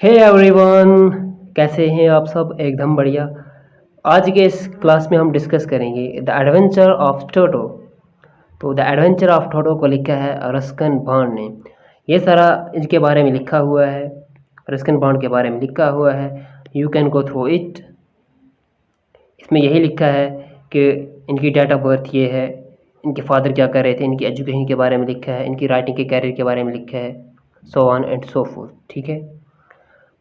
Hey everyone, कैसे हैं आप सब? एकदम बढ़िया। आज के इस क्लास में हम डिस्कस करेंगे द एडवेंचर ऑफ टोटो। तो द एडवेंचर ऑफ टोटो को लिखा है रस्किन बॉन्ड ने। ये सारा इनके बारे में लिखा हुआ है, रस्किन बॉन्ड के बारे में लिखा हुआ है। You can go through it. इसमें यही लिखा है कि इनकी डेट ऑफ बर्थ ये है, इनके फादर क्या कर रहे थे, इनकी एजुकेशन के बारे में लिखा है, इनकी राइटिंग के कैरियर के बारे में लिखा है, so on and so fourth. ठीक है,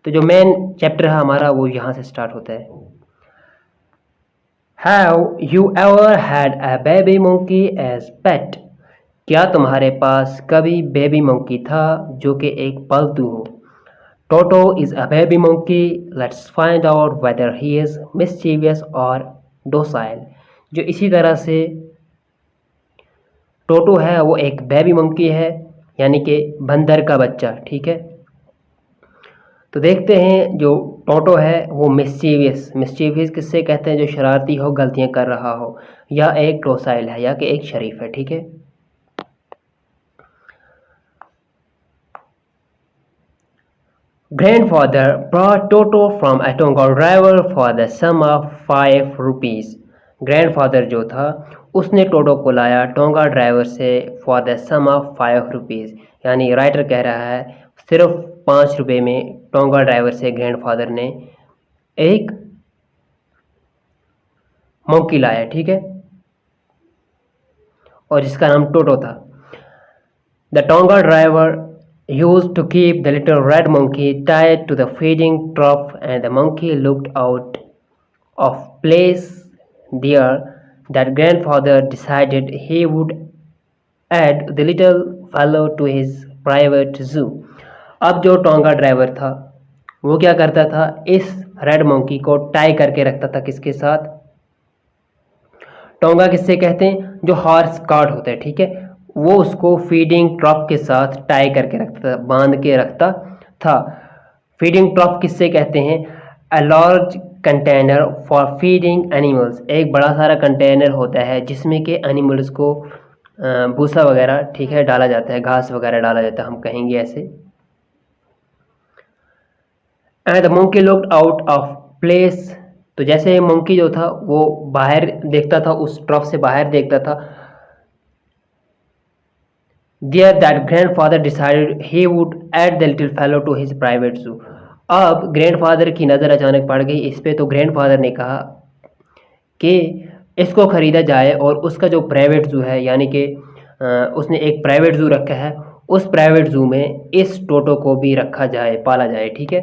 तो जो मेन चैप्टर है हमारा वो यहाँ से स्टार्ट होता है। Have you ever had a baby monkey as pet? क्या तुम्हारे पास कभी बेबी मंकी था जो कि एक पालतू हो? Toto is a baby monkey, let's find out whether he is mischievous और डोसाइल। जो इसी तरह से टोटो है वो एक बेबी मंकी है, यानी कि बंदर का बच्चा। ठीक है, तो देखते हैं जो टोटो है वो मिस्चीवियस किससे कहते हैं? जो शरारती हो, गलतियां कर रहा हो, या एक डोसाइल है, या कि एक शरीफ है। ठीक है, grandfather brought Toto from a Tonga driver for the sum of 5 rupees। Grandfather जो था उसने टोटो को लाया टोंगा ड्राइवर से for the sum of 5 rupees, यानी राइटर कह रहा है सिर्फ 5 रुपये में टोंगा ड्राइवर से ग्रैंडफादर ने एक मंकी लाया। ठीक है, और जिसका नाम टोटो था। The tonga driver used to keep the little red monkey tied to the feeding trough, and the monkey looked out of place there that grandfather decided he would add the little fellow to his private zoo। अब जो tonga driver था वो क्या करता था? इस red monkey को tie करके रखता था। किसके साथ? टोंगा किससे कहते हैं? जो हॉर्स कार्ट होता है। ठीक है, वो उसको फीडिंग ट्रॉफ के साथ टाई करके रखता था, बांध के रखता था। फीडिंग ट्रॉफ किससे कहते हैं? A large container for feeding animals. एक बड़ा सारा कंटेनर होता है जिसमें कि एनिमल्स को भूसा वगैरह, ठीक है, डाला जाता है, घास वगैरह डाला जाता है, हम कहेंगे ऐसे। And the monkey looked out of place. तो जैसे मंकी जो था वो बाहर देखता था, उस ट्रफ से बाहर देखता था। There that grandfather decided he would add the little fellow to his private zoo। अब ग्रैंडफादर की नज़र अचानक पड़ गई इस पे, तो ग्रैंडफादर ने कहा कि इसको ख़रीदा जाए और उसका जो प्राइवेट ज़ू है, यानी कि उसने एक प्राइवेट ज़ू रखा है, उस प्राइवेट ज़ू में इस टोटो को भी रखा जाए, पाला जाए। ठीक है,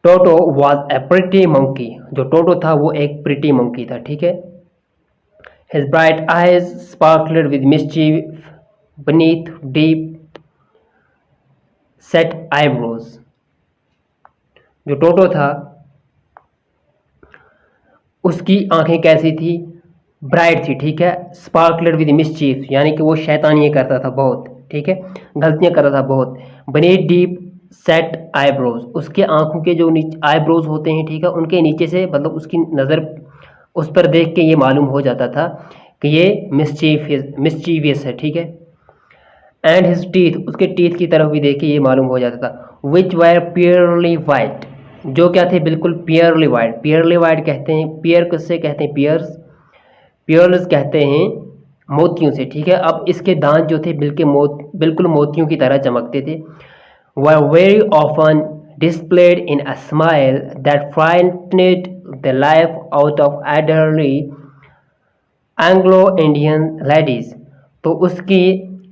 Toto was a pretty monkey. जो टोटो था वो एक प्रिटी मंकी था। ठीक है, his bright eyes sparkled with mischief beneath deep set eyebrows। जो टोटो था उसकी आंखें कैसी थी? ब्राइट थी। ठीक है, स्पार्कलेड विद मिस्चीफ, यानी कि वो शैतानियाँ करता था बहुत। ठीक है, गलतियाँ करता था बहुत। बनीथ डीप सेट आईब्रोज, उसके आंखों के जो नीचे आईब्रोज होते हैं, ठीक है, उनके नीचे से मतलब उसकी नज़र उस पर देख के ये मालूम हो जाता था कि ये मिस्चीवियस है। ठीक है, एंड हिज टीथ, उसके टीथ की तरफ भी देख के ये मालूम हो जाता था। विच वायर प्योरली वाइट, जो क्या थे? बिल्कुल प्योरली वाइट। प्योरली वाइट कहते हैं, पियर किससे कहते हैं? पियर्स, प्योर्स कहते हैं मोतियों से। ठीक है, अब इसके दांत जो थे बिल्कुल मोतियों की तरह चमकते थे। were very often displayed in a smile that frightened the life out of elderly Anglo-Indian ladies. तो उसकी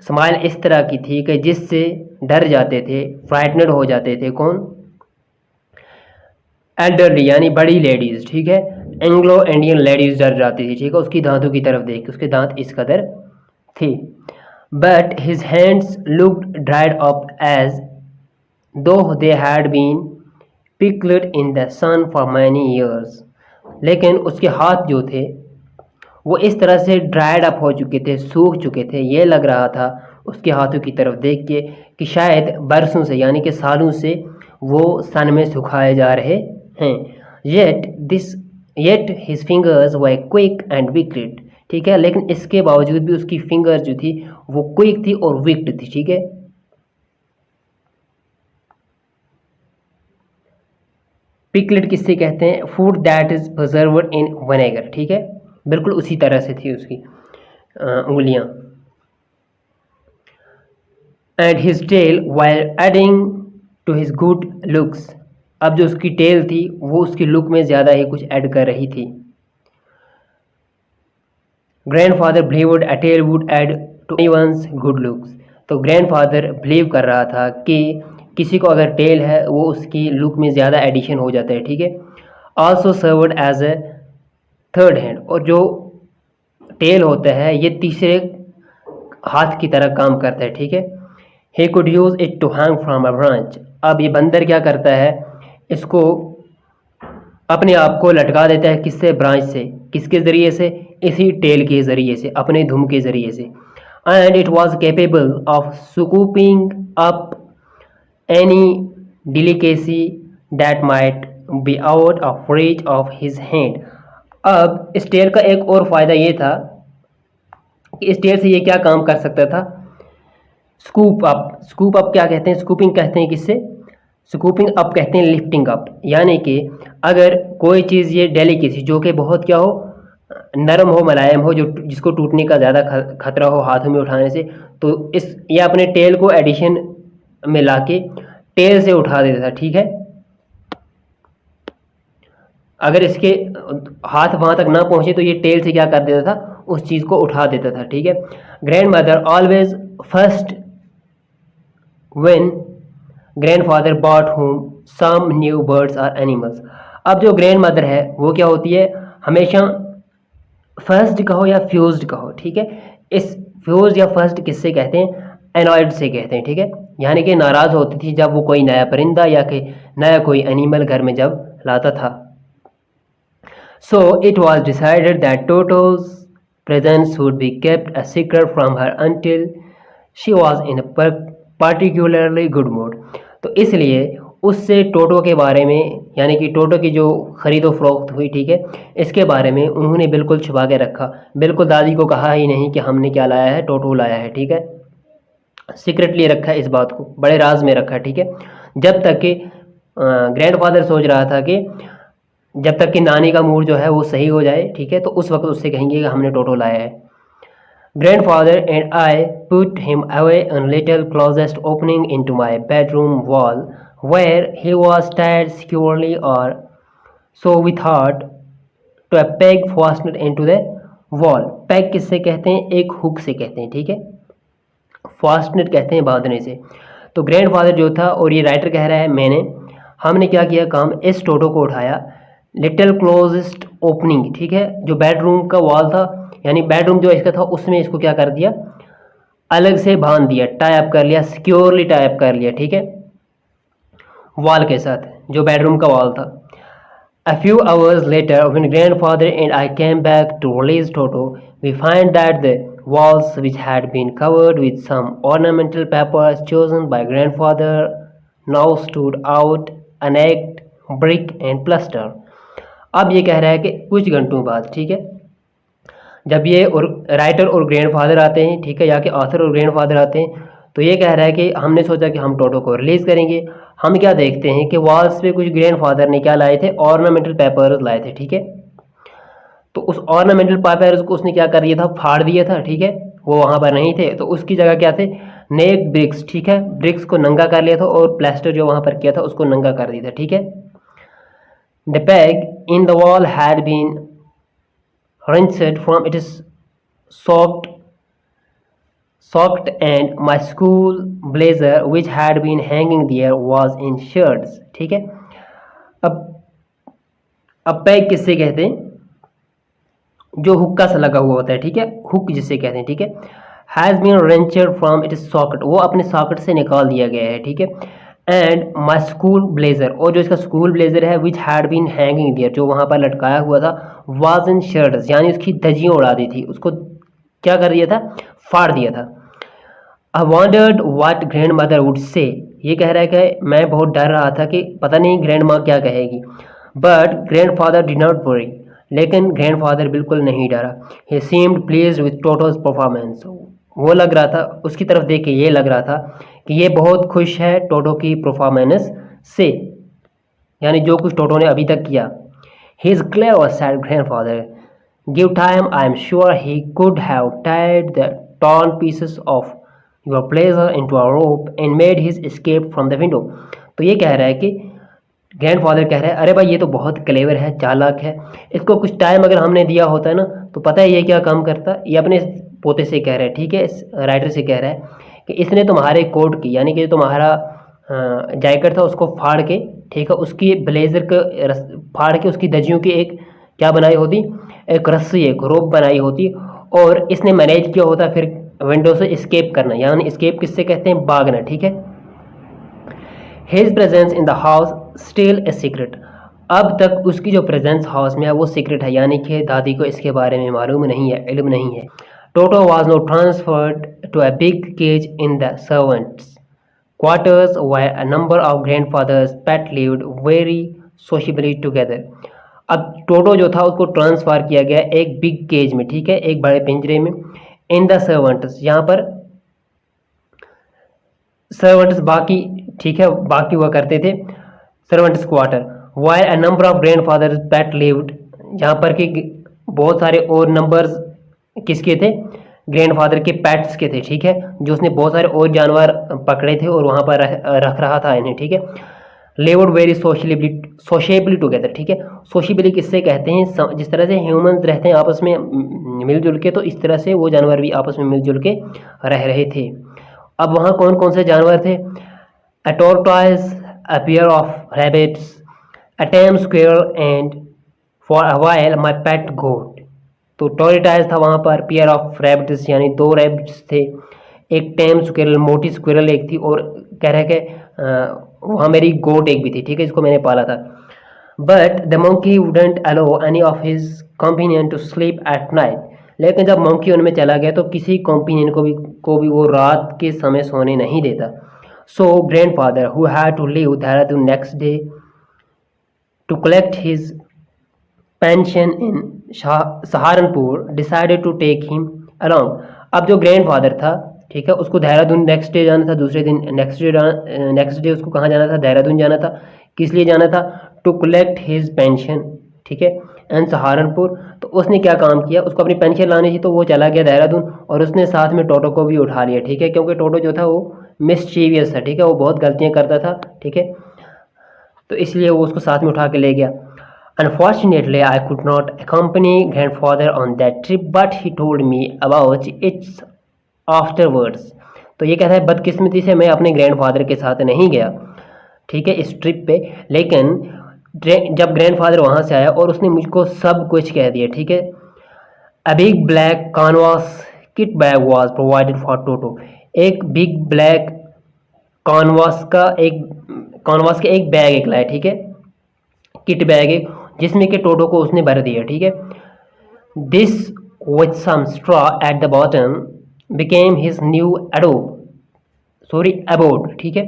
स्माइल इस तरह की थी कि जिससे डर जाते थे, फ्राइटनेड हो जाते थे। कौन? एल्डरली यानी बड़ी लेडीज। ठीक है, एंग्लो इंडियन लेडीज डर जाती थी। ठीक है, उसकी दांतों की तरफ देख के, उसके दांत इस कदर थे। But his hands looked dried up as though they had been pickled in the sun for many years. लेकिन उसके हाथ जो थे वो इस तरह से ड्राइड अप हो चुके थे, सूख चुके थे। ये लग रहा था उसके हाथों की तरफ देख के कि शायद बरसों से, यानी कि सालों से वो सन में सुखाए जा रहे हैं। Yet his fingers were quick and wicked. ठीक है, लेकिन इसके बावजूद भी उसकी फिंगर जो थी वो क्विक थी और विक्ड थी। ठीक है, पिकलेट किससे कहते हैं? Food that is preserved in vinegar, ठीक है, बिल्कुल उसी तरह से थी उसकी उंगलियां। And his tail while adding to his good looks, अब जो उसकी टेल थी वो उसकी लुक में ज़्यादा ही कुछ ऐड कर रही थी। Grandfather believed a tail would add to anyone's good looks, तो ग्रैंडफादर बिलीव कर रहा था कि किसी को अगर टेल है वो उसकी लुक में ज़्यादा एडिशन हो जाता है, ठीक है। Also served as a third hand, और जो टेल होता है ये तीसरे हाथ की तरह काम करता है, ठीक है। He could use it to hang from a branch, अब ये बंदर क्या करता है, इसको अपने आप को लटका देता है, किससे? ब्रांच से। किसके ज़रिए से? इसी टेल के ज़रिए से, अपने धुम के ज़रिए से। And it was capable of scooping up any delicacy that might be out of reach of his hand. अब इस टेल का एक और फ़ायदा ये था कि इस टेल से ये क्या काम कर सकता था? Scoop up. स्कूप अप क्या कहते हैं? स्कूपिंग कहते हैं किससे? स्कूपिंग अप कहते हैं लिफ्टिंग अप, यानी कि अगर कोई चीज़ ये डेलिकेसी जो कि बहुत क्या हो, नरम हो, मुलायम हो, जो जिसको टूटने का ज़्यादा खतरा हो हाथों में उठाने से, तो इस ये अपने टेल को एडिशन में लाके टेल से उठा देता था, ठीक है। अगर इसके हाथ वहाँ तक ना पहुँचे तो ये टेल से क्या कर देता था? उस चीज़ को उठा देता था, ठीक है। Grandmother always fussed when grandfather bought home some new birds और एनिमल्स। अब जो ग्रैंड मदर है वो क्या होती है? हमेशा फर्स्ट कहो या फ्यूज्ड कहो, ठीक है। इस फ्यूज्ड या फर्स्ट किससे कहते हैं? एनॉयड से कहते हैं, ठीक है। यानी कि नाराज़ होती थी जब वो कोई नया परिंदा या कि नया कोई एनिमल घर में जब लाता था। So it was decided that टोटोज presence would be kept a secret from her until she was in a particularly good mood. तो इसलिए उससे टोटो के बारे में, यानी कि टोटो की जो ख़रीदो फरोख्त हुई, ठीक है, इसके बारे में उन्होंने बिल्कुल छुपा के रखा, बिल्कुल दादी को कहा ही नहीं कि हमने क्या लाया है, टोटो लाया है, ठीक है। सीक्रेटली रखा है, इस बात को बड़े राज में रखा है, ठीक है। जब तक कि ग्रैंडफादर सोच रहा था कि जब तक कि नानी का मूड जो है वो सही हो जाए, ठीक है, तो उस वक्त उससे कहेंगे कि हमने टोटो लाया है। Grandfather and I put him away in little closest opening into my bedroom wall, where he was tied securely, or so we thought, to a peg fastened into the wall. Peg किससे कहते हैं? एक hook से कहते हैं, ठीक है। फास्टनेट कहते हैं बांधने से। तो ग्रैंडफादर जो था, और ये राइटर कह रहा है हमने क्या किया काम, इस टोटो को उठाया लिटिल क्लोजेस्ट ओपनिंग, ठीक है, जो बेडरूम का वॉल था, यानी बेडरूम जो इसका था उसमें इसको क्या कर दिया, अलग से बांध दिया, टाई अप कर लिया, सिक्योरली टाई अप कर लिया, ठीक है, वॉल के साथ, जो बेडरूम का वॉल था। A few hours later, when grandfather and I came back to release Toto, we find that the walls, which had been covered with some ornamental papers chosen by grandfather, now stood out annexed brick and plaster. अब ये कह रहा है कि कुछ घंटों बाद, ठीक है, जब ये और राइटर और ग्रैंडफादर आते हैं, ठीक है, या कि ऑथर और ग्रैंडफादर आते हैं, तो ये कह रहा है कि हमने सोचा कि हम टोटो को रिलीज़ करेंगे। हम क्या देखते हैं कि वॉल्स पे कुछ ग्रैंडफादर ने क्या लाए थे, ऑर्नामेंटल पेपर्स लाए थे, ठीक है। तो उस ऑर्नामेंटल पेपर्स को उसने क्या कर दिया था, फाड़ दिया था, ठीक है, वो वहाँ पर नहीं थे, तो उसकी जगह क्या थे, नेक ब्रिक्स, ठीक है, ब्रिक्स को नंगा कर लिया था, और प्लास्टर जो वहाँ पर किया था उसको नंगा कर दिया था, ठीक है। The peg in the wall had been rinsed from its socked and my school blazer which had been hanging there was in shards, ठीक है। अब पैग किससे कहते हैं, जो हुक्का सा लगा हुआ होता है, ठीक है, हुक जिसे कहते हैं, ठीक है। Has been wrenched from its socket, वो अपने सॉकेट से निकाल दिया गया है, ठीक है। एंड माई स्कूल ब्लेजर, और जो इसका स्कूल ब्लेजर है, which had been hanging there, जो वहाँ पर लटकाया हुआ था, वाज इन शर्ट्स, यानी उसकी धज्जियाँ उड़ा दी थी, उसको क्या कर दिया था, फाड़ दिया था। I wondered what grandmother would say, ये कह रहा है कि मैं बहुत डर रहा था कि पता नहीं ग्रैंड माँ क्या कहेगी। But grandfather did not worry, लेकिन ग्रैंड फादर बिल्कुल नहीं डरा। He seemed pleased with Toto's performance, वो लग रहा था, उसकी तरफ देख के ये लग रहा था कि ये बहुत खुश है टोटो की परफॉर्मेंस से। यानी जो कुछ टोटो ने अभी तक किया। His clever said grandfather, give time, I am sure he could have tied the torn pieces of your blazer into a rope and made his escape from the window। तो ये कह रहा है कि ग्रैंडफादर कह रहा है अरे भाई ये तो बहुत क्लेवर है, चालाक है, इसको कुछ टाइम अगर हमने दिया होता है ना तो पता है ये क्या काम करता। ये अपने पोते से कह रहा है, ठीक है, इस राइटर से कह रहा है कि इसने तुम्हारे कोट की, यानी कि तुम्हारा जैकेट था उसको फाड़ के, ठीक है, उसकी ब्लेजर को फाड़ के उसकी धज्जियों की एक क्या बनाई होती, एक रस्सी, एक रोप बनाई होती, और इसने मैनेज किया होता फिर विंडो से स्केप करना, यानी स्केप किससे कहते हैं, भागना, ठीक है। His presence in the house still a secret, अब तक उसकी जो प्रेजेंस हाउस में है वो सीक्रेट है, यानी कि दादी को इसके बारे में मालूम नहीं है, इल्म नहीं है। Toto was no transferred to a big cage in the servants quarters where a number of grandfathers pet lived very sociably together। अब टोटो जो था उसको ट्रांसफर किया गया एक बिग केज में, ठीक है, एक बड़े पिंजरे में। इन द सर्वेंट्स, यहाँ पर सर्वेंट्स बाकी, ठीक है, बाकी हुआ करते थे, servants quarter. Wire a number of grandfathers pet lived, जहाँ पर कि बहुत सारे और नंबर्स किसके थे, ग्रैंडफादर के पेट्स के थे, ठीक है, जो उसने बहुत सारे और जानवर पकड़े थे और वहाँ पर रख रहा था इन्हें, ठीक है। लिव्ड वेरी सोशेबली टुगेदर, ठीक है, सोशेबली किससे कहते हैं, जिस तरह से ह्यूमंस रहते हैं आपस में मिलजुल के, तो इस तरह से वो जानवर भी आपस में मिलजुल के रह रहे थे। अब वहाँ कौन कौन से जानवर थे, a tortoise, a pair of rabbits, a tame squirrel and for a while my pet goat. तो टोर्टोइस था वहाँ पर, पेयर ऑफ रैबिट्स यानी 2 रैबिट्स थे, एक टैम स्क्वेरल मोटी स्क्वेरल एक थी, और कह रहे कि वहाँ मेरी गोट एक भी थी, ठीक है, इसको मैंने पाला था। But the monkey wouldn't allow any of his companion to sleep at night, लेकिन जब मंकी उनमें चला गया तो किसी कॉम्पिनियन को भी वो रात के समय सोने नहीं देता। So grandfather who had to leave Dehradun next day to collect his pension in Saharanpur decided to take him along. अब जो ग्रैंडफादर था, ठीक है, उसको देहरादून नेक्स्ट डे जाना था, दूसरे दिन नेक्स्ट डे उसको कहाँ जाना था, देहरादून जाना था। किस लिए जाना था, टू कलेक्ट हिज पेंशन, ठीक है, एंड सहारनपुर। तो उसने क्या काम किया, उसको अपनी पेंशन लानी थी, तो वो चला गया देहरादून, और उसने साथ में टोटो को भी उठा लिया, ठीक है, क्योंकि टोटो जो था वो मिसचीवियस था, ठीक है, वो बहुत गलतियाँ करता था, ठीक है, तो इसलिए वो उसको साथ में उठा के ले गया। Unfortunately, I could not accompany grandfather on that trip, but he told me about it afterwards। तो ये कहता है बदकिस्मती से मैं अपने ग्रैंडफादर के साथ नहीं गया, ठीक है, इस ट्रिप पे, लेकिन जब ग्रैंडफादर वहाँ से आया और उसने मुझको सब कुछ कह दिया, ठीक है। A big black canvas kit bag was provided for Toto। एक बिग ब्लैक कानवास का एक बैग एक लाया, ठीक है, किट बैग है, जिसमें कि टोटो को उसने भर दिया, ठीक है। This with some straw at the bottom became his new abode, ठीक है।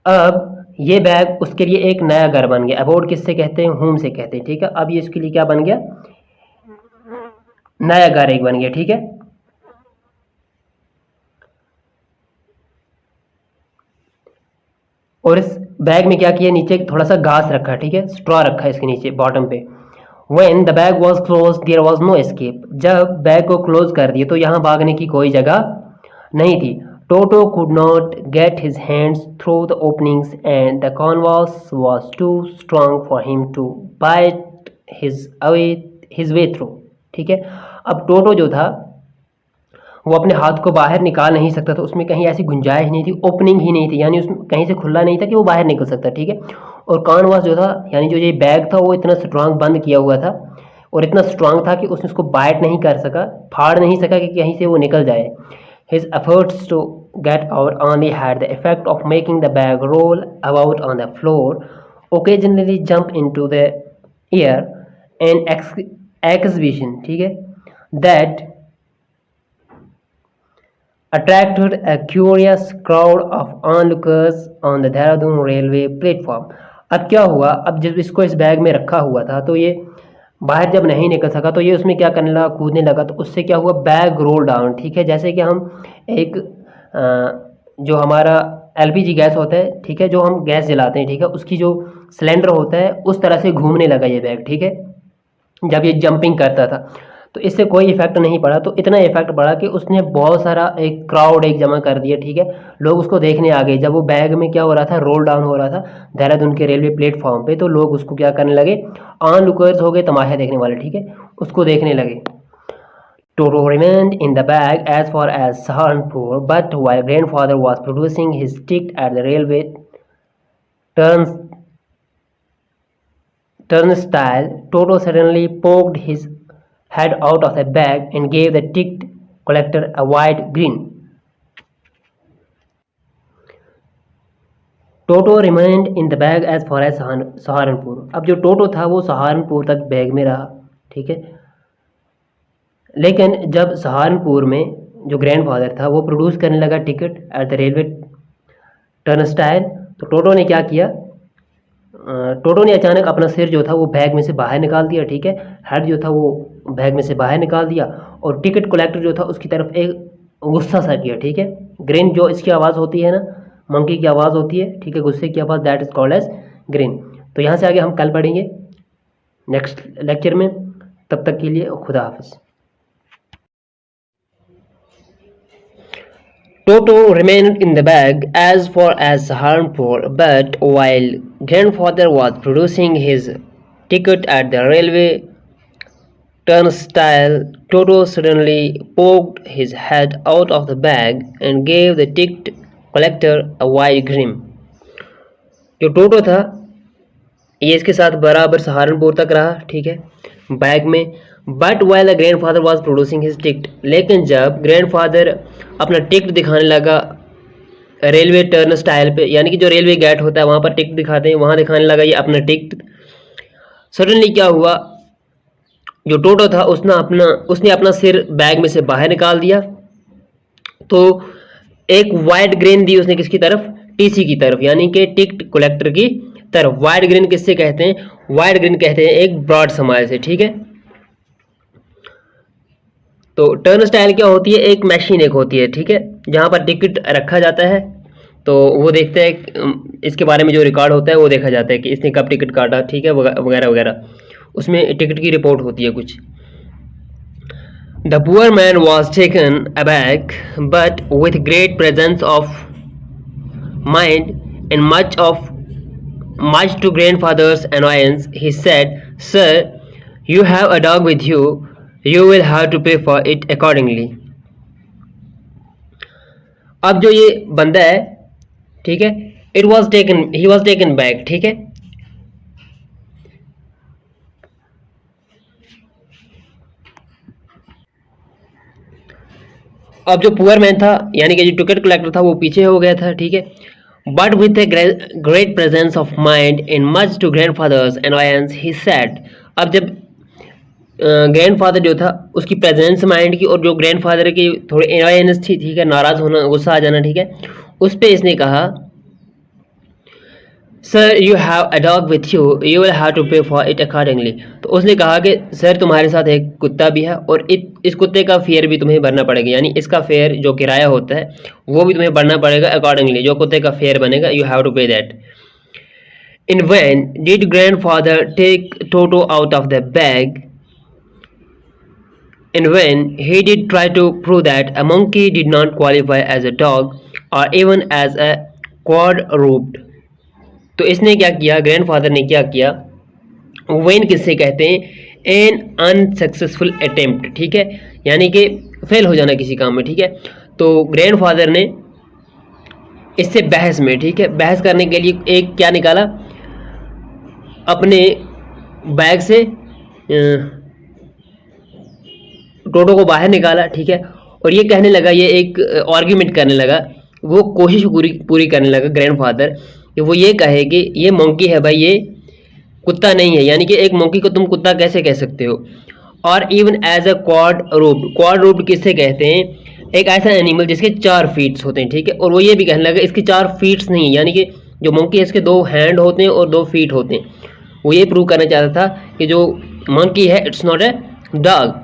अब ये बैग उसके लिए एक नया घर बन गया। अबोर्ड किससे कहते हैं, होम से कहते हैं, ठीक है। अब ये इसके लिए क्या बन गया, नया घर एक बन गया, ठीक है। और इस बैग में क्या किया, नीचे थोड़ा सा घास रखा, ठीक है, स्ट्रॉ रखा है इसके नीचे बॉटम पे। When the bag was closed, there was no escape। जब बैग को क्लोज कर दिए तो यहाँ भागने की कोई जगह नहीं थी। Toto could not get his hands through the openings and the canvas was too strong for him to bite his way through, ठीक है। अब टोटो जो था वो अपने हाथ को बाहर निकाल नहीं सकता था, उसमें कहीं ऐसी गुंजाइश नहीं थी, ओपनिंग ही नहीं थी, यानी उसमें कहीं से खुला नहीं था कि वो बाहर निकल सकता, ठीक है। और कानवास जो था, यानी जो ये बैग था, वो इतना स्ट्रांग बंद किया हुआ था और इतना स्ट्रांग था कि उसने उसको बाइट नहीं कर सका, फाड़ नहीं सका कि कहीं से वो निकल जाए। His efforts to get out only had the effect of making the bag roll about on the floor, occasionally jump into the air, and exhibition, ठीक है, that attracted a curious crowd of onlookers on the Dehradun railway platform। अब क्या हुआ, अब जब इसको इस bag में रखा हुआ था तो ये बाहर जब नहीं निकल सका तो ये उसमें क्या करने लगा, कूदने लगा, तो उससे क्या हुआ, बैग रोल डाउन, ठीक है। जैसे कि हम एक जो हमारा एलपीजी गैस होता है, ठीक है, जो हम गैस जलाते हैं, ठीक है, उसकी जो सिलेंडर होता है उस तरह से घूमने लगा ये बैग, ठीक है, जब ये जंपिंग करता था। तो इससे कोई इफेक्ट नहीं पड़ा, तो इतना इफेक्ट पड़ा कि उसने बहुत सारा एक क्राउड एक जमा कर दिया, ठीक है, लोग उसको देखने आ गए। जब वो बैग में क्या हो रहा था, रोल डाउन हो रहा था देहरादून के रेलवे प्लेटफॉर्म पे, तो लोग उसको क्या करने लगे, ऑन लुकर्स हो गए, तमाशा देखने वाले, ठीक है, उसको देखने लगे। Toto remained in the bag as far as Saharanpur, but while grandfather was producing his ticket at the railway turns turnstile, Toto suddenly poked his head out of the bag and gave the ticket collector a wide grin. Toto remained in the bag as far as Saharanpur. अब जो Toto था वो सहारनपुर तक bag में रहा, ठीक है, लेकिन जब सहारनपुर में जो ग्रैंडफादर था वो प्रोड्यूस करने लगा ticket at the railway turnstile, तो टोटो ने क्या किया, टोटो ने अचानक अपना सिर जो था वो बैग में से बाहर निकाल दिया, ठीक है, हेड जो था वो बैग में से बाहर निकाल दिया, और टिकट कलेक्टर जो था उसकी तरफ एक गुस्सा सा किया, ठीक है, ग्रीन जो इसकी आवाज़ होती है ना, मंकी की आवाज़ होती है, ठीक है, गुस्से की आवाज़, that is called as grin. तो यहाँ से आगे हम कल पढ़ेंगे नेक्स्ट लेक्चर में, तब तक के लिए खुदा हाफिज़। Toto remained in the bag as far as Saharanpur, but while grandfather was producing his ticket at the railway turnstile, Toto suddenly poked his head out of the bag and gave the ticket collector a wide grin. जो Toto था ये इसके साथ बराबर सहारनपुर तक रहा, ठीक है, बैग में, but while the grandfather was producing his ticket, लेकिन जब ग्रैंडफादर अपना टिकट दिखाने लगा रेलवे टर्न स्टाइल पे, यानी कि जो रेलवे गेट होता है वहाँ पर टिकट दिखाते हैं, वहाँ दिखाने लगा ये अपना टिकट, सडनली क्या हुआ, जो टोटो था उसने अपना सिर बैग में से बाहर निकाल दिया, तो एक वाइड ग्रेन दी उसने किसकी तरफ, टीसी की तरफ, यानी कि टिकट कलेक्टर की तरफ। वाइड ग्रेन किससे कहते हैं, वाइड ग्रेन कहते हैं एक ब्रॉड स्माइल से, ठीक है। तो टर्न स्टाइल क्या होती है, एक मशीन एक होती है, ठीक है, जहाँ पर टिकट रखा जाता है, तो वो देखते हैं इसके बारे में जो रिकॉर्ड होता है वो देखा जाता है कि इसने कब टिकट काटा, ठीक है, वगैरह वगैरह, उसमें टिकट की रिपोर्ट होती है कुछ। The poor man was taken aback, but with great presence of mind and much to grandfather's annoyance, he said, "Sir, you have a dog with you. You will have to pay for it accordingly." अब जो ये बंदा है, ठीक है, he was taken back, ठीक है, अब जो पुअर मैन था यानी कि जो टिकट कलेक्टर था वो पीछे हो गया था, ठीक है, but with a great presence of mind and much to grandfather's annoyance he said. अब जब ग्रैंडफादर जो था उसकी प्रेजेंस माइंड की और जो ग्रैंडफादर की थोड़ी एनॉयंस थी, ठीक है, नाराज़ होना, गुस्सा आ जाना, ठीक है, उस पर इसने कहा, sir you have a dog with you will have to pay for it accordingly. तो उसने कहा कि सर तुम्हारे साथ एक कुत्ता भी है और इस कुत्ते का फेयर भी तुम्हें भरना पड़ेगा, यानी इसका फेयर जो किराया होता है वो भी तुम्हें भरना पड़ेगा अकॉर्डिंगली, जो कुत्ते का फेयर बनेगा, you have to pay that. In when did grandfather take Toto out of the bag, and when he did try to prove that a monkey did not qualify as a dog or even as a quadruped, तो इसने क्या किया, grandfather ने क्या किया, when किससे कहते हैं, एन अनसक्सेसफुल अटेम्प्ट, ठीक है, यानी कि फेल हो जाना किसी काम में, ठीक है। तो ग्रैंडफादर ने इससे बहस में, ठीक है, बहस करने के लिए एक क्या निकाला, अपने बैग से टोटो को बाहर निकाला, ठीक है, और ये कहने लगा, ये एक आर्ग्यूमेंट करने लगा, वो कोशिश पूरी करने लगा ग्रैंडफादर कि वो ये कहे कि ये मंकी है भाई, ये कुत्ता नहीं है, यानी कि एक मंकी को तुम कुत्ता कैसे कह सकते हो, और इवन एज अ क्वाड रूप्ड किससे कहते हैं, एक ऐसा एनिमल जिसके 4 फीट्स होते हैं, ठीक है, और वो ये भी कहने लगा इसके 4 फीट्स नहीं, यानी कि जो मंकी है इसके 2 हैंड होते हैं और 2 फीट होते हैं। वो ये प्रूव करना चाहता था कि जो मंकी है it's not a dog.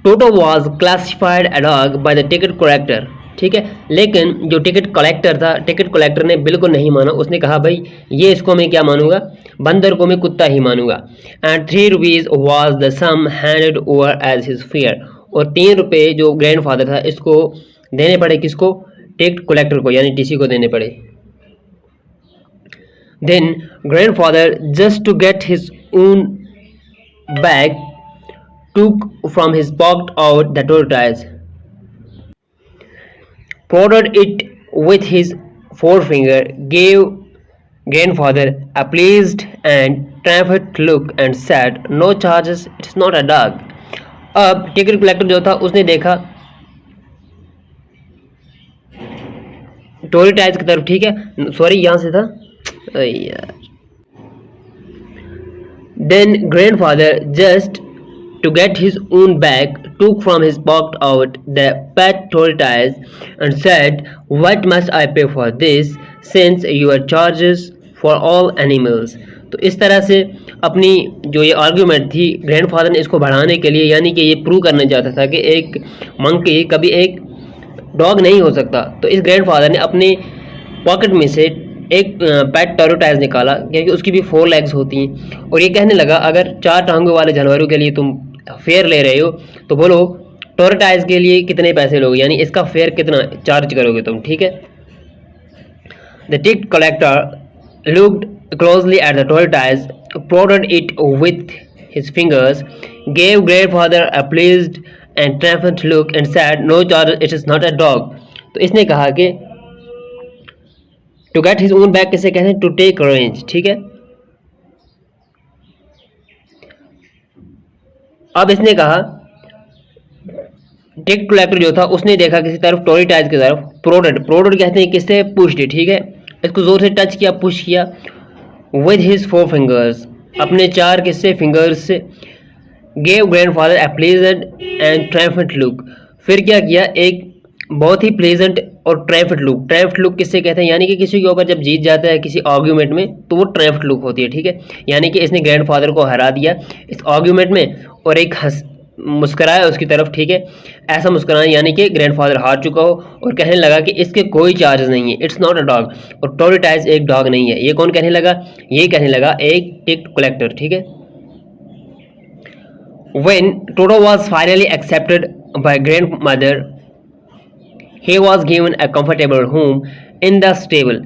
Toto was classified a dog by the ticket collector, ठीक है। लेकिन जो टिकट कलेक्टर था, टिकट कलेक्टर ने बिल्कुल नहीं माना। उसने कहा भाई ये इसको मैं क्या मानूंगा, बंदर को मैं कुत्ता ही मानूंगा। And 3 rupees was the sum handed over as his fare. और 3 रुपये जो ग्रैंडफादर था इसको देने पड़े, किसको, टिकट कलेक्टर को, यानी टीसी को देने पड़े। Then grandfather just to get his own bag took from his pocket out the tortoise, prodded it with his forefinger, gave grandfather a pleased and triumphant look and said, "No charges, it's not a dog." अब ticket collector जो था उसने देखा टोरीटाइज की तरफ, ठीक है, sorry यहाँ से था यार। Then grandfather just to get his own bag, took from his pocket out the pet tortoise and said, "What must I pay for this, since your charges for all animals?" तो इस तरह से अपनी जो ये आर्ग्यूमेंट थी grandfather ने इसको बढ़ाने के लिए, यानी कि ये प्रूव करना चाहता था कि एक मंकी कभी एक डॉग नहीं हो सकता। तो इस ग्रैंडफादर ने अपने पॉकेट में से एक पेट टोर्टोइज निकाला, क्योंकि उसकी भी 4 लेग्स होती हैं, और ये कहने लगा अगर 4 टांगों वाले जानवरों के लिए तुम फेयर ले रहे हो तो बोलो टोर्टोइज के लिए कितने पैसे लोगे, यानी इसका फेयर कितना चार्ज करोगे तुम, ठीक है। The ticket collector looked closely at the tortoise, prodded it with his fingers, gave grandfather a pleased and triumphant look and said, "No charge, it is not a dog." तो इसने कहा कि to get his own bag किसे कहते हैं, to take range, ठीक है। अब इसने कहा टिकट कलेक्टर जो था उसने देखा किसी तरफ, टोरीटाइज की तरफ, प्रोडेड कहते हैं किससे, पुश्ड, ठीक है, इसको जोर से टच किया, पुश किया, विद हिज 4 फिंगर्स, अपने 4 किससे, फिंगर्स से, gave grandfather A pleasant and triumphant look, फिर क्या किया, एक बहुत ही प्लेजेंट और ट्रायम्फेंट लुक। ट्रायम्फेंट लुक किससे कहते हैं, यानी कि किसी के ऊपर जब जीत जाता है किसी आर्ग्यूमेंट में तो वो ट्रायम्फेंट लुक होती है, ठीक है। यानी कि इसने ग्रैंडफादर को हरा दिया इस आर्ग्यूमेंट में और एक मुस्कुराया उसकी तरफ, ठीक है, ऐसा मुस्कुराना यानी कि ग्रैंडफादर हार चुका हो और कहने लगा कि इसके कोई चार्ज नहीं है, इट्स नॉट अ डॉग, और टोरीटाइज एक डॉग नहीं है। ये कौन कहने लगा, ये कहने लगा एक टिकट कलेक्टर, ठीक है। When Toto was finally accepted by grandmother, he was given a comfortable home in the stable.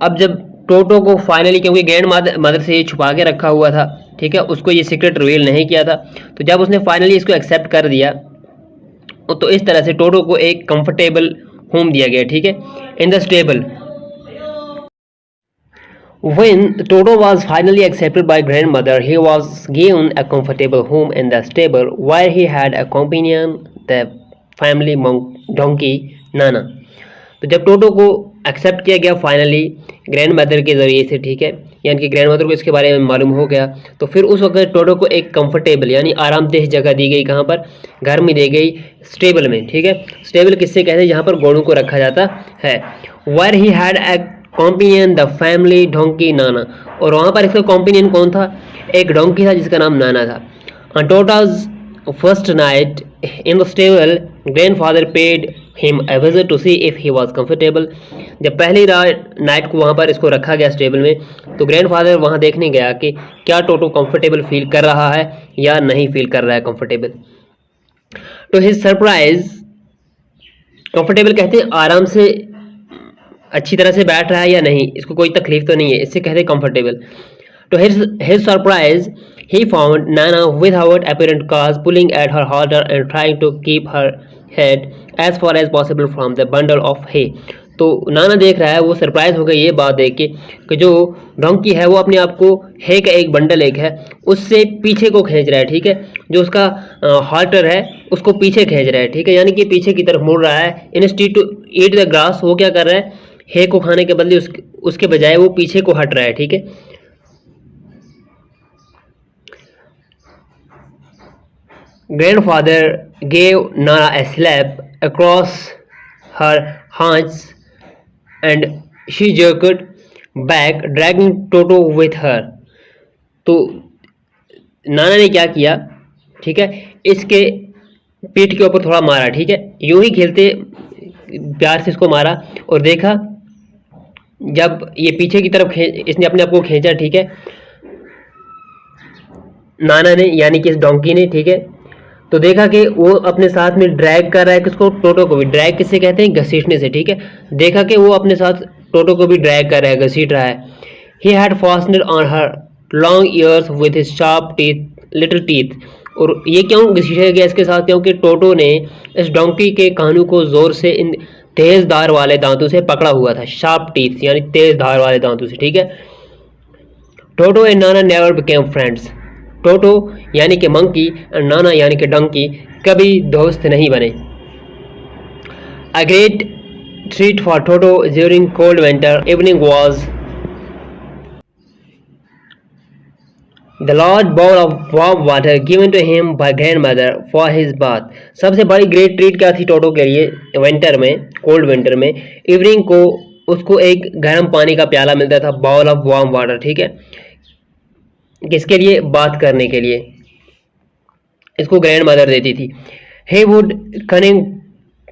अब जब टोटो को फाइनली, क्योंकि ग्रैंड मदर से ये छुपा के रखा हुआ था, ठीक है, उसको ये सीक्रेट रिवील नहीं किया था, तो जब उसने फाइनली इसको एक्सेप्ट कर दिया तो इस तरह से टोटो को एक कंफर्टेबल होम दिया गया, ठीक है, in the stable. When Toto was finally accepted by grandmother, he was given a comfortable home in the stable where he had a companion, the family donkey Nana. तो जब टोटो को एक्सेप्ट किया गया finally grandmother के ज़रिए से, ठीक है, यानी कि ग्रैंडमदर को इसके बारे में मालूम हो गया, तो फिर उस वक्त टोटो को एक कंफर्टेबल यानी आरामदेह जगह दी गई, कहाँ पर, घर में दी गई, स्टेबल में, ठीक है। स्टेबल किससे कहते हैं, जहाँ पर घोड़ों को रखा जाता है। Where he had a companion the family donkey Nana, और वहाँ पर इसका कॉम्पिनियन कौन था, एक डोंकी था जिसका नाम नाना था। On Toto's first night in the stable, grandfather paid him a visit to see if he was comfortable. जब पहली नाइट को वहाँ पर इसको रखा गया स्टेबल में, तो ग्रैंडफादर वहाँ देखने गया कि क्या टोटो कंफर्टेबल फील कर रहा है या नहीं फील कर रहा है कंफर्टेबल। तो हिज सरप्राइज, कंफर्टेबल कहते हैं आराम से अच्छी तरह से बैठ रहा है या नहीं, इसको कोई तकलीफ तो नहीं है, इससे कहते हैं कंफर्टेबल। तो his surprise, he found Nana without apparent cause pulling at her halter and trying to keep her head as far as possible from the bundle of hay. तो नाना देख रहा है, वो सरप्राइज हो गई ये बात देख के कि जो डोंकी है वो अपने आप को है का एक बंडल एक है उससे पीछे को खींच रहा है, ठीक है, जो उसका हाल्टर है उसको पीछे खींच रहा है, ठीक है, यानी कि पीछे की तरफ मुड़ रहा है। Instead to eat the grass, वो क्या कर रहा है, हे को खाने के बदले उसके बजाय वो पीछे को हट रहा है, ठीक है। Grandfather gave Nana a slap across her haunches and she jerked back, dragging Toto with her. तो नाना ने क्या किया, ठीक है, इसके पीठ के ऊपर थोड़ा मारा, ठीक है, यूं ही खेलते प्यार से इसको मारा और देखा जब ये पीछे की तरफ इसने अपने आप को खींचा, ठीक है, नाना ने यानी कि इस डोंकी ने, ठीक है, तो देखा कि वो अपने साथ में ड्रैग कर रहा है किसको, टोटो को भी। ड्रैग किससे कहते हैं, घसीटने से, ठीक है। देखा कि वो अपने साथ टोटो को भी ड्रैग कर रहा है, घसीट रहा है। He had fastened on her long ears with his sharp teeth, little teeth. और ये क्यों घसीटा गया इसके साथ, क्योंकि टोटो ने इस डोंकी के कानों को जोर से इन तेज धार वाले दांतों से पकड़ा हुआ था। शार्प टीथ यानी तेज धार वाले दांतों से, ठीक है। टोटो and Nana never became friends. टोटो यानी कि मंकी और नाना यानी कि डंकी कभी दोस्त नहीं बने। A great treat for Toto during cold winter evening was the large bowl of warm water given to him by grandmother for his bath. सबसे बड़ी ग्रेट ट्रीट क्या थी टोटो के लिए विंटर में, कोल्ड विंटर में? इवनिंग को उसको एक गर्म पानी का प्याला मिलता था, बाउल ऑफ वार्म वाटर, ठीक है। किसके लिए? बात करने के लिए। इसको ग्रैंड मदर देती थी। he would cunning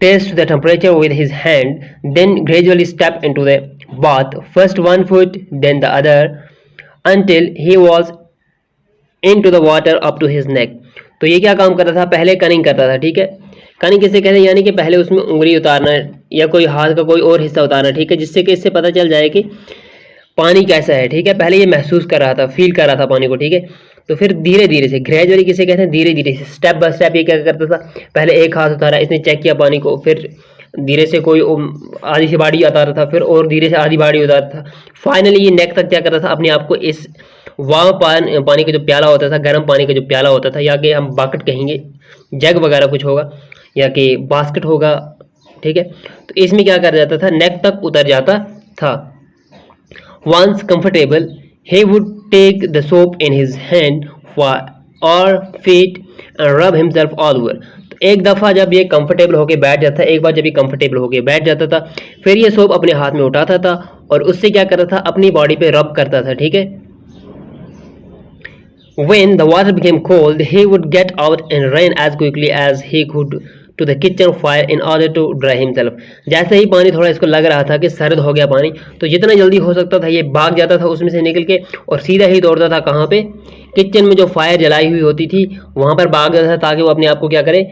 test the temperature with his hand, then gradually step into the bath, first one foot then the other, until he was into the water up to his neck. तो ये क्या काम करता था? पहले cunning करता था, ठीक है। कनिंग किसे कहते हैं? यानी कि पहले उसमें उंगली उतारना या कोई हाथ का कोई और हिस्सा उतारना, ठीक है, जिससे कि इससे पता चल जाए कि पानी कैसा है, ठीक है। पहले ये महसूस कर रहा था, फील कर रहा था पानी को, ठीक है। तो फिर धीरे धीरे से, ग्रेजुअली किसे कहते हैं? धीरे धीरे से, स्टेप बाय स्टेप ये क्या करता था? पहले एक हाथ उतारा, इसने चेक किया पानी को, फिर धीरे से कोई आधी सी बाड़ी उतारा था, फिर और धीरे से आधी बाड़ी उतारता था। फाइनली ये नेक तक क्या करता था? अपने आप को इस वार्म पानी का जो प्याला होता था, गर्म पानी का जो प्याला होता था, या कि हम बकेट कहेंगे, जग वगैरह कुछ होगा, या कि बास्केट होगा, ठीक है। तो इसमें क्या कर जाता था? नेक तक उतर जाता था। Once comfortable, he would take the soap in his hand or feet and rub himself all over. तो एक दफ़ा जब ये कंफर्टेबल होके बैठ जाता, एक बार जब ये कंफर्टेबल होके बैठ जाता था, फिर ये सोप अपने हाथ में उठाता था और उससे क्या करता था? अपनी बॉडी पे रब करता था, ठीक है। When the water became cold, he would get out and run as quickly as he could to the kitchen fire in order to dry himself. जैसे ही पानी थोड़ा इसको लग रहा था कि सर्द हो गया पानी, तो जितना जल्दी हो सकता था ये भाग जाता था उसमें से निकल के और सीधा ही दौड़ता था कहाँ पे? किचन में जो फायर जलाई हुई होती थी वहाँ पर भाग जाता था, ताकि वो अपने आप को क्या करे?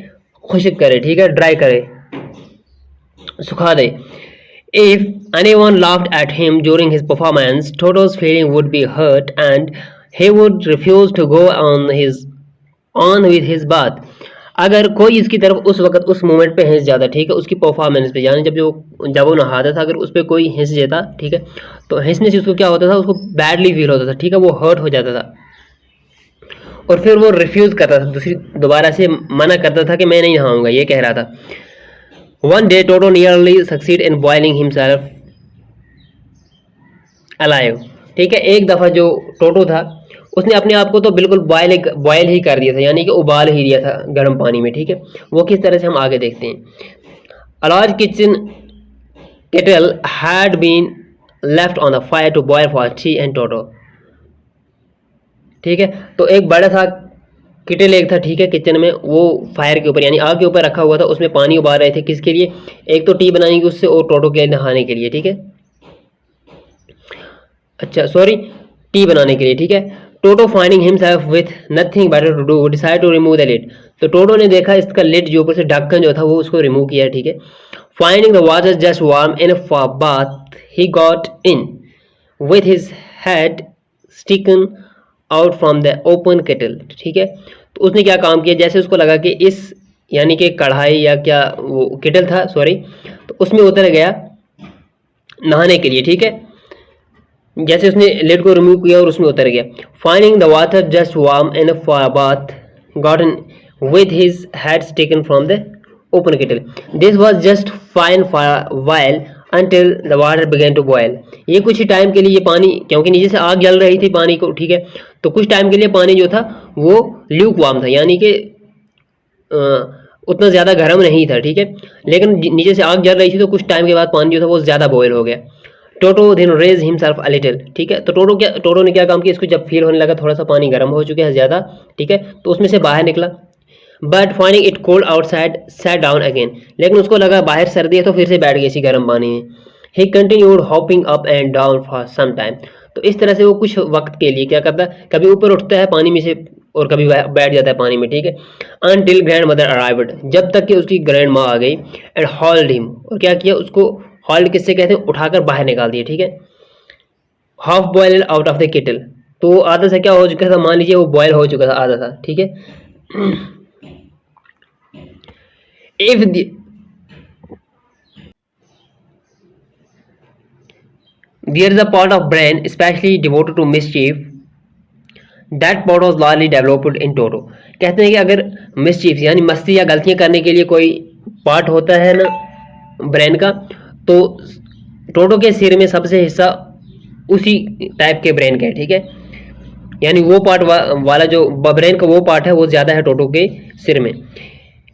खुश्क करे, ठीक है, ड्राई करे, सुखा दे। If anyone laughed at him during his performance, Toto's feeling would be hurt and he would refuse to go on with his bath. अगर कोई इसकी तरफ उस वक्त उस मोमेंट पे हंस जाता, ठीक है, उसकी परफॉर्मेंस पे, यानी जब वो नहाता था, अगर उस पर कोई हंस जाता, ठीक है, तो हंसने से उसको क्या होता था? उसको बैडली फील होता था, ठीक है, वो हर्ट हो जाता था और फिर वो रिफ्यूज़ करता था, दोबारा से मना करता था कि मैं नहीं नहाऊंगा, ये कह रहा था। One day Toto nearly succeed in boiling himself alive. ठीक है, एक दफ़ा जो टोटो था उसने अपने आप को तो बिल्कुल बॉयल ही कर दिया था, यानी कि उबाल ही दिया था गर्म पानी में, ठीक है। वो किस तरह से, हम आगे देखते हैं। A large kitchen kettle had been left on the fire to boil for tea and Toto. ठीक है, तो एक बड़ा सा किटल एक था, ठीक है, किचन में, वो फायर के ऊपर यानी आग के ऊपर रखा हुआ था, उसमें पानी उबाल रहे थे। किसके लिए? एक तो टी बनाने की उससे, और टोटो के नहाने के लिए, ठीक है, अच्छा सॉरी, टी बनाने के लिए, ठीक है। Toto finding himself with nothing better to do decide to remove the lid. तो टोटो ने देखा इसका लिड जो ऊपर से ढक्कन जो था वो उसको रिमूव किया, ठीक है। Finding the water just warm enough for bath he got in with his head स्टिकन out from the open kettle, ठीक है। तो उसने क्या काम किया? जैसे उसको लगा कि इस यानी कि कढ़ाई या क्या वो केटल था, सॉरी, तो उसमें उतर गया नहाने के लिए, ठीक है। जैसे उसने लिड को रिमूव किया और उसमें उतर गया। Finding the water just warm enough for a bath gotten with his head taken from the open kettle. This was just fine for a while until the water began to boil. ये कुछ ही time के लिए ये पानी, क्योंकि नीचे से आग जल रही थी पानी को, ठीक है, तो कुछ टाइम के लिए पानी जो था वो ल्यूक वार्म था, यानी कि उतना ज़्यादा गर्म नहीं था, ठीक है, लेकिन नीचे से आग जल रही थी तो कुछ टाइम के बाद पानी जो था वो ज़्यादा बॉयल हो गया। Toto then raise himself a little, ठीक है। तो टोटो ने क्या काम किया? इसको जब फील होने लगा थोड़ा सा पानी गर्म हो चुका है ज़्यादा, ठीक है, तो उसमें से बाहर निकला। But finding it cold outside sat down again, लेकिन उसको लगा बाहर सर्दी है तो फिर से बैठ गई इसी गर्म पानी में। He continued hopping up and down for some time, तो इस तरह से वो कुछ वक्त के लिए क्या करता है, कभी ऊपर उठता है पानी में से और कभी बैठ जाता है पानी में, ठीक है। अनटिल ग्रैंड मदर अराइव्ड, जब तक कि उसकी ग्रैंड माँ आ गई, एंड हॉल्ड हिम, और क्या किया, उसको हॉल्ड किससे कहते हैं, उठाकर बाहर निकाल दिया, ठीक है। Half boil out of the kettle, तो आधा सा क्या हो चुका था, मान लीजिए वो बॉयल हो चुका था आधा सा, ठीक है। If there is a part of brain especially devoted to mischief, that part was largely developed in Toto। कहते हैं कि अगर मिसचीफ यानी मस्ती या गलतियां करने के लिए कोई पार्ट होता है ना ब्रेन का, तो टोटो के सिर में सबसे हिस्सा उसी टाइप के ब्रेन का है, ठीक है। यानी वो पार्ट वाला जो ब्रेन का वो पार्ट है वो ज़्यादा है टोटो के सिर में।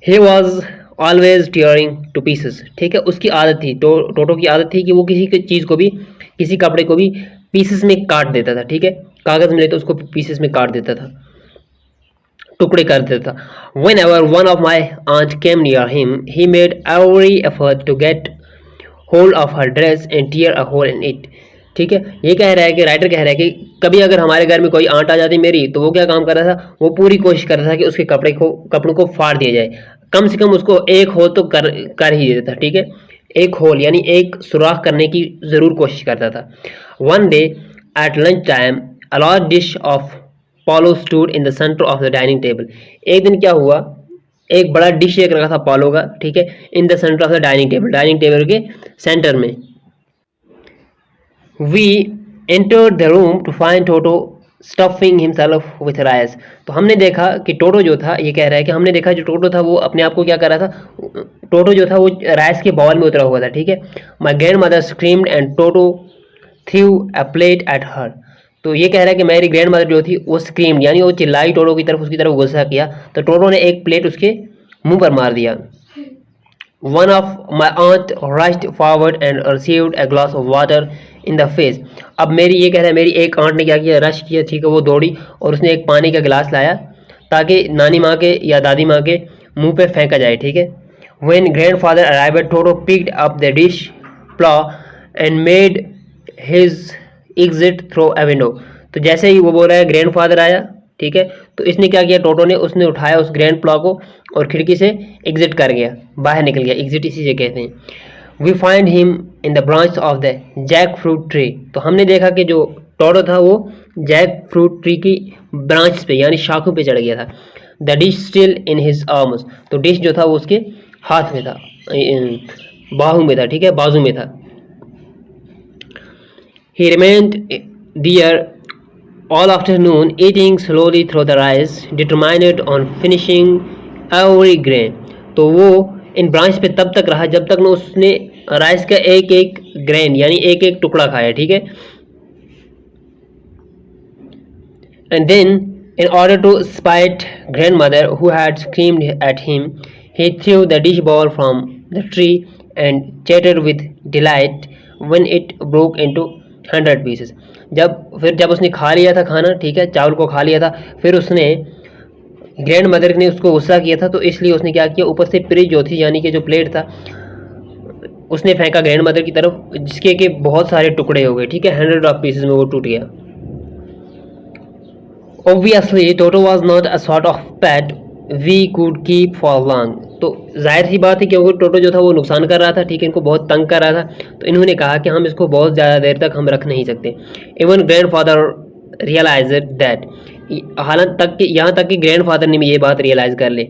He was always tearing two pieces, ठीक है। उसकी आदत थी, टोटो की आदत थी कि वो किसी चीज़ को भी, किसी कपड़े को भी पीसेस में काट देता था, ठीक है। कागज़ मिले तो उसको पीसेस में काट देता था, टुकड़े कर देता था। Whenever one of my aunt came near him he made every effort to get hold of her dress and tear a hole in it, ठीक है। ये कह रहा है कि राइटर कह रहा है कि कभी अगर हमारे घर में कोई आंट आ जाती मेरी, तो वो क्या काम कर रहा था, वो पूरी कोशिश कर रहा था कि उसके कपड़ों को फाड़ दिया जाए, कम से कम उसको एक होल तो कर ही देता, ठीक है। एक होल यानी एक सुराख करने की ज़रूर कोशिश करता था। One day at lunch time a large dish of Paulo stood in the centre of the dining table. एक दिन क्या हुआ, एक बड़ा डिश एक रखा था पॉलो का, ठीक है, in the centre of the dining table के सेंटर में। We entered the room to find Toto stuffing himself with rice. तो हमने देखा कि टोटो जो था, ये कह रहा है कि हमने देखा जो टोटो था वो अपने आप को क्या कर रहा था, टोटो जो था वो राइस के बाउल में उतरा हुआ था, ठीक है। My grand mother screamed and Toto through a plate at her. तो ये कह रहा है कि मेरी ग्रैंड मदर जो थी वो स्क्रीम्ड यानी वो चिल्लाई टोटो की तरफ, उसकी तरफ गुस्सा किया, तो टोटो ने एक प्लेट उसके मुंह पर मार दिया। One of my aunt rushed forward and received a glass of water in the face। अब मेरी, ये कह रहा है मेरी एक आंट ने क्या किया, रश किया, ठीक है, वो दौड़ी और उसने एक पानी का गिलास लाया ताकि नानी माँ के या दादी माँ के मुंह पे फेंका जाए, ठीक है। When grandfather arrived, Toto picked up the dish plow and made his exit through a window। तो जैसे ही वो बोल रहा है ग्रैंडफादर आया, ठीक है, तो इसने क्या किया, टोटो ने, उसने उठाया उस ग्रैंड प्लॉ को और खिड़की से एग्जिट कर गया, बाहर निकल गया, एग्जिट इसी से कहते हैं। We find him in the branch of the jackfruit tree. तो हमने देखा कि जो टोटो था वो जैक फ्रूट ट्री की ब्रांच पे यानी शाखों पे चढ़ गया था। The dish still in his arms, तो डिश जो था वो उसके हाथ में था, बाहू में था, ठीक है, बाजू में था। He remained there all afternoon eating slowly through the rice, determined on finishing every grain। तो वो इन ब्रांच पे तब तक रहा जब तक न उसने राइस का एक एक ग्रेन यानी एक एक टुकड़ा खाया, ठीक है। And then in order to spite grandmother who had screamed at him, he threw the dish bowl from the tree and chattered with delight when it broke into 100 pieces। जब उसने खा लिया था खाना, ठीक है, चावल को खा लिया था, फिर उसने ग्रैंड मदर ने उसको गुस्सा किया था, तो इसलिए उसने क्या किया, ऊपर से प्रिज जो थी यानी कि जो प्लेट था उसने फेंका ग्रैंड मदर की तरफ, जिसके के बहुत सारे टुकड़े हो गए, ठीक है, 100 ऑफ पीसेस में वो टूट गया। Obviously Toto was not a sort of pet we could keep for long. तो जाहिर सी बात है क्योंकि टोटो जो था वो नुकसान कर रहा था, ठीक है, इनको बहुत तंग कर रहा था, तो इन्होंने कहा कि हम इसको बहुत ज़्यादा देर तक हम रख नहीं सकते। Even grandfather realise that, यहाँ तक कि ग्रैंड फादर ने भी ये बात रियलाइज़ कर ली।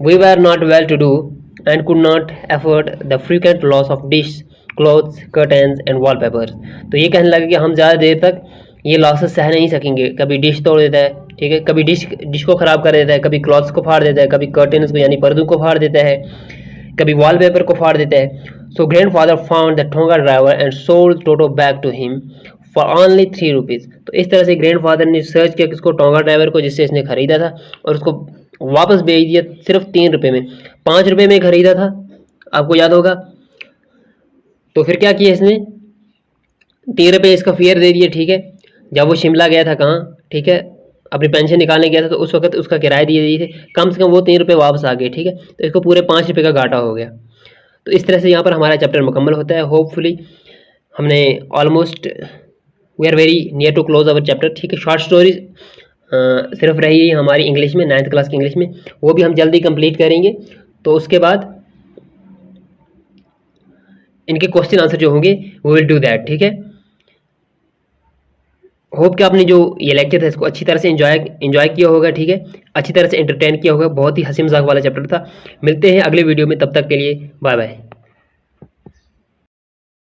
We were not well to do and could not afford the frequent loss of dish, clothes, curtains and wallpapers. तो ये कहने लगे कि हम ज़्यादा देर तक ये लॉसेस सह नहीं सकेंगे, कभी डिश तोड़ देता है, ठीक है, कभी डिश को ख़राब कर देता है, कभी क्लॉथ्स को फाड़ देता है, कभी कर्टन्स को यानी पर्दों को फाड़ देता है, कभी वॉलपेपर को फाड़ देता है। So grandfather found the tonga driver and sold Toto back to him for only 3 rupees. तो इस तरह से ग्रैंडफादर ने सर्च किया किसको, टोंगा ड्राइवर को, जिससे इसने ख़रीदा था, और उसको वापस भेज दिया सिर्फ 3 रुपये में। 5 रुपये में ख़रीदा था, आपको याद होगा। तो फिर क्या किया इसने, 3 रुपये इसका फेयर दे दिया, ठीक है। जब वो शिमला गया था, कहाँ, ठीक है, अपनी पेंशन निकालने गया था तो उस वक्त उसका किराया दिए दिए थे, कम से कम वो 3 रुपये वापस आ गए, ठीक है। तो इसको पूरे 5 रुपये का घाटा हो गया। तो इस तरह से यहाँ पर हमारा चैप्टर मुकम्मल होता है। होपफुली हमने almost we are very near to close our chapter, ठीक है। शॉर्ट स्टोरी सिर्फ रही है हमारी इंग्लिश में, 9th क्लास की इंग्लिश में, वो भी हम जल्दी कंप्लीट करेंगे। तो उसके बाद इनके क्वेश्चन आंसर जो होंगे वो विल डू दैट, ठीक है। होप कि आपने जो ये लेक्चर था इसको अच्छी तरह से एंजॉय किया होगा, ठीक है, अच्छी तरह से एंटरटेन किया होगा। बहुत ही हंसी मजाक वाला चैप्टर था। मिलते हैं अगले वीडियो में, तब तक के लिए बाय बाय।